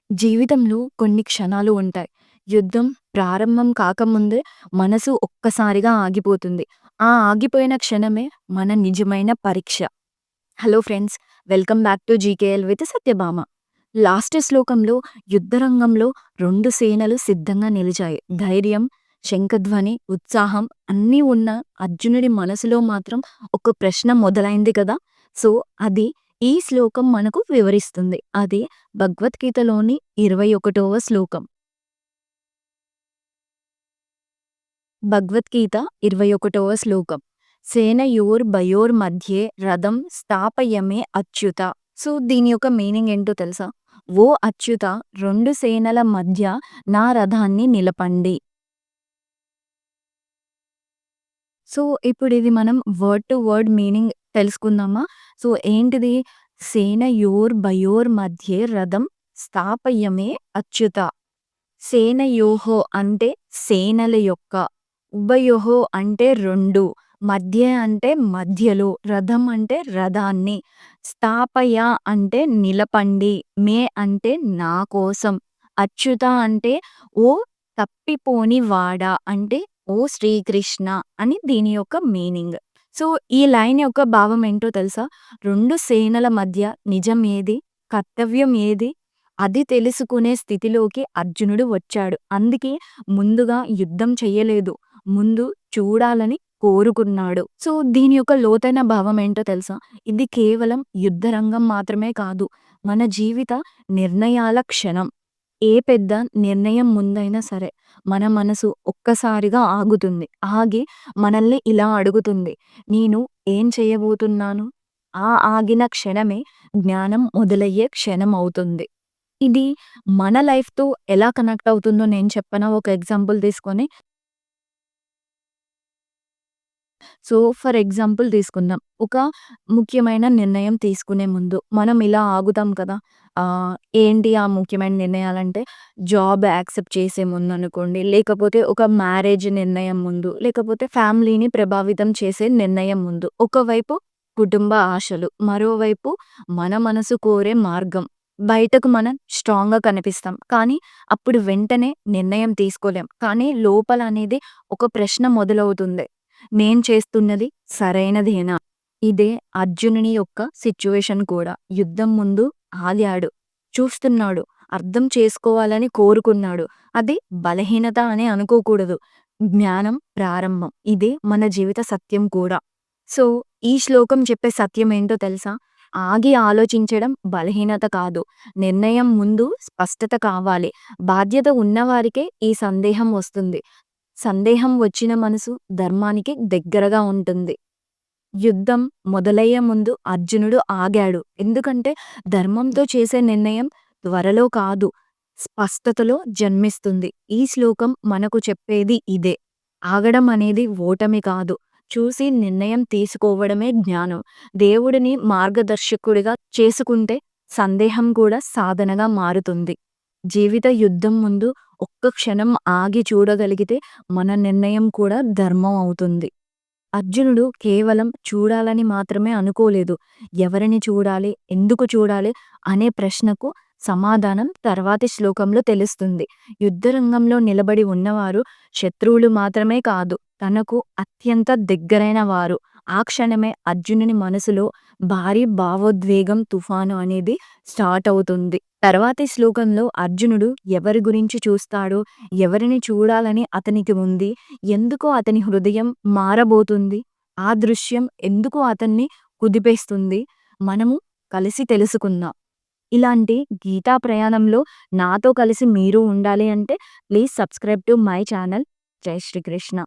జీవితంలో కొన్ని క్షణాలు ఉంటాయి. యుద్ధం ప్రారంభం కాకముందే మనసు ఒక్కసారిగా ఆగిపోతుంది. ఆ ఆగిపోయిన క్షణమే మన నిజమైన పరీక్ష. Hello friends, welcome back to GKL with Satyabhama. Last శ్లోకంలో యుద్ధరంగంలో 2 సేనలు సిద్ధంగా నిలిచాయి. ధైర్యం, శంఖధ్వని, ఉత్సాహం అన్నీ ఉన్న అర్జునుడి మనసులో మాత్రం ఒక ప్రశ్న మొదలైంది కదా! సో, అది ఈ శ్లోకం మనకు వివరిస్తుంది. అది భగవద్గీతలోని 21వ శ్లోకం. భగవద్గీత 21వ శ్లోకం. సేనయోర్భయోర్మధ్యే రథం స్థాపయమే అచ్యుత. సో, దీని యొక్క మీనింగ్ ఏంటో తెలుసా? ఓ అచ్యుత, 2 సేనల మధ్య నా రథాన్ని నిలపండి. సో, ఇప్పుడిది మనం వర్డ్ టు వర్డ్ మీనింగ్ తెలుసుకుందామా? సో, ఏంటిది? సేనయోర్భయోర్మధ్యే రథం స్థాపయమే అచ్యుత. సేనయోహో అంటే సేనల యొక్క, ఉభయోహో అంటే 2, మధ్య అంటే మధ్యలో, రథం అంటే రథాన్ని, స్థాపయ అంటే నిలపండి, మే అంటే నా కోసం, అచ్యుత అంటే ఓ తప్పిపోని వాడా అంటే ఓ శ్రీకృష్ణ అని దీని యొక్క మీనింగ్. సో, ఈ లైన్ యొక్క భావం ఏంటో తెలుసా? 2 సేనల మధ్య నిజం ఏది? కర్తవ్యం ఏది? అది తెలుసుకునే స్థితిలోకి అర్జునుడు వచ్చాడు. అందుకే ముందుగా యుద్ధం చెయ్యలేదు. ముందు చూడాలని కోరుకున్నాడు. సో, దీని యొక్క లోతైన భావం ఏంటో తెలుసా? ఇది కేవలం యుద్ధరంగం మాత్రమే కాదు. మన జీవిత నిర్ణయాల క్షణం. ఏ పెద్ద నిర్ణయం ముందైనా సరే, మన మనసు ఒక్కసారిగా ఆగుతుంది. ఆగి మనల్ని ఇలా అడుగుతుంది. నేను ఏం చేయబోతున్నాను? ఆ ఆగిన క్షణమే జ్ఞానం మొదలయ్యే క్షణం అవుతుంది. ఇది మన లైఫ్‌తో ఎలా కనెక్ట్ అవుతుందో నేను చెప్పనా? ఒక ఎగ్జాంపుల్ తీసుకొని. సో, ఫర్ ఎగ్జాంపుల్ తీసుకుందాం. ఒక ముఖ్యమైన నిర్ణయం తీసుకునే ముందు మనం ఇలా ఆగుతాం కదా! ఏంటి ఆ ముఖ్యమైన నిర్ణయాలంటే, జాబ్ యాక్సెప్ట్ చేసే ముందనుకోండి, లేకపోతే ఒక మ్యారేజ్ నిర్ణయం ముందు, లేకపోతే ఫ్యామిలీని ప్రభావితం చేసే నిర్ణయం ముందు. ఒకవైపు కుటుంబ ఆశలు, మరోవైపు మన మనసు కోరే మార్గం. బయటకు మనం స్ట్రాంగ్‌గా కనిపిస్తాం. కానీ అప్పుడు వెంటనే నిర్ణయం తీసుకోలేం. కానీ లోపల అనేది ఒక ప్రశ్న మొదలవుతుంది. నేను చేస్తున్నది సరైనదేనా? ఇదే అర్జునుని యొక్క సిట్యుయేషన్ కూడా. యుద్ధం ముందు ఆగాడు. చూస్తున్నాడు. అర్థం చేసుకోవాలని కోరుకున్నాడు. అది బలహీనత అని అనుకోకూడదు. జ్ఞానం ప్రారంభం. ఇదే మన జీవిత సత్యం కూడా. సో, ఈ శ్లోకం చెప్పే సత్యం ఏంటో తెలుసా? ఆగి ఆలోచించడం బలహీనత కాదు. నిర్ణయం ముందు స్పష్టత కావాలి. బాధ్యత ఉన్నవారికే ఈ సందేహం వస్తుంది. సందేహం వచ్చిన మనసు ధర్మానికి దగ్గరగా ఉంటుంది. యుద్ధం మొదలయ్యే ముందు అర్జునుడు ఆగాడు. ఎందుకంటే ధర్మంతో చేసే నిర్ణయం త్వరలో కాదు, స్పష్టతలో జన్మిస్తుంది. ఈ శ్లోకం మనకు చెప్పేది ఇదే. ఆగడం అనేది ఓటమి కాదు. చూసి నిర్ణయం తీసుకోవడమే జ్ఞానం. దేవుడిని మార్గదర్శకుడిగా చేసుకుంటే సందేహం కూడా సాధనగా మారుతుంది. జీవిత యుద్ధం ముందు ఒక్క క్షణం ఆగి చూడగలిగితే మన నిర్ణయం కూడా ధర్మం అవుతుంది. అర్జునుడు కేవలం చూడాలని మాత్రమే అనుకోలేదు. ఎవరిని చూడాలి? ఎందుకు చూడాలి? అనే ప్రశ్నకు సమాధానం తర్వాతి శ్లోకంలో తెలుస్తుంది. యుద్ధరంగంలో నిలబడి ఉన్నవారు శత్రువులు మాత్రమే కాదు, తనకు అత్యంత దగ్గరైన వారు. ఆ క్షణమే అర్జునుని మనసులో భారీ భావోద్వేగం తుఫాను అనేది స్టార్ట్ అవుతుంది. తర్వాతి శ్లోకంలో అర్జునుడు ఎవరి గురించి చూస్తాడో, ఎవరిని చూడాలని అతనికి ఉంది, ఎందుకు అతని హృదయం మారబోతుంది, ఆ దృశ్యం ఎందుకు అతన్ని కుదిపేస్తుంది, మనము కలిసి తెలుసుకుందాం. ఇలాంటి గీతా ప్రయాణంలో నాతో కలిసి మీరు ఉండాలి అంటే please subscribe to my channel. జై శ్రీకృష్ణ.